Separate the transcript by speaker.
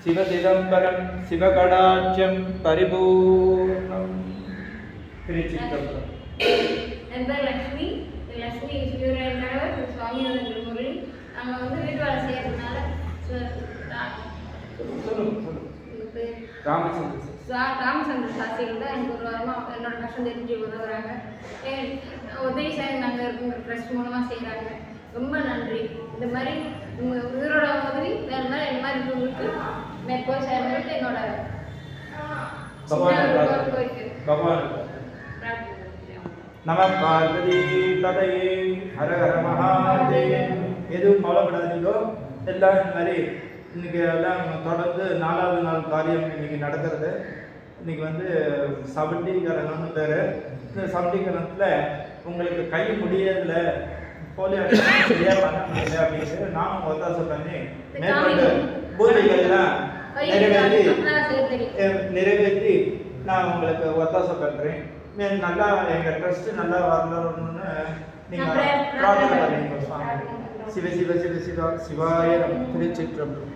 Speaker 1: சிவசிதம்பரம் சிவகடாட்சம் பரிபூர்ணம். திருச்சிற்றம்பலம்.
Speaker 2: என் பேர் லக்ஷ்மி. லக்ஷ்மி சிவராயன் கணவர் சுவாமியோட திருமுறை. நாங்கள் வந்து வீட்டு வேலை செய்யறதுனால ராமச்சந்திர சாஸ்திரிகள் தான் எனக்கு ஒரு வாரமாக என்னோட கஷ்டம் தெரிஞ்சு உதவுறாங்க. உதவி சார் நாங்கள் இருக்கிற ட்ரஸ்ட் மூலமாக செய்கிறாங்க. ரொம்ப நன்றி. இந்த மாதிரி உங்கள் உயிரோட உதவி வேறு மாதிரி இந்த மாதிரி உங்களுக்கு மேற்கோள் சேர்ந்துட்டு என்னோட
Speaker 1: நம பார்வதி பதையே ஹர ஹர மகாதேவ். எதுவும் கவலைப்படாதீங்களோ, எல்லாம் இந்த மாதிரி இன்னைக்கு எல்லாம் தொடர்ந்து 4வது நாள் காரியம் இன்னைக்கு நடக்கிறது. இன்னைக்கு வந்து சபண்டீகரணம்னு பேர். இந்த சபண்டீகரணத்தில் உங்களுக்கு கை முடியல போலியோ சரியாக பண்ண முடியல அப்படின்னு நானும் ஒத்தாசை பண்ணி மேற்கொண்டு பூஜைகள்லாம் நிறைவேற்றி நான் உங்களுக்கு ஒத்தாசை பண்ணுறேன். நல்லா எங்கள் ட்ரஸ்ட்டு நல்லா வரணும்னு நீங்கள் பிரார்த்தனை பண்ணுறீங்க சுவாமி. சிவ சிவ சிவ சிவா சிவாய திருச்சிற்றம்பலம்.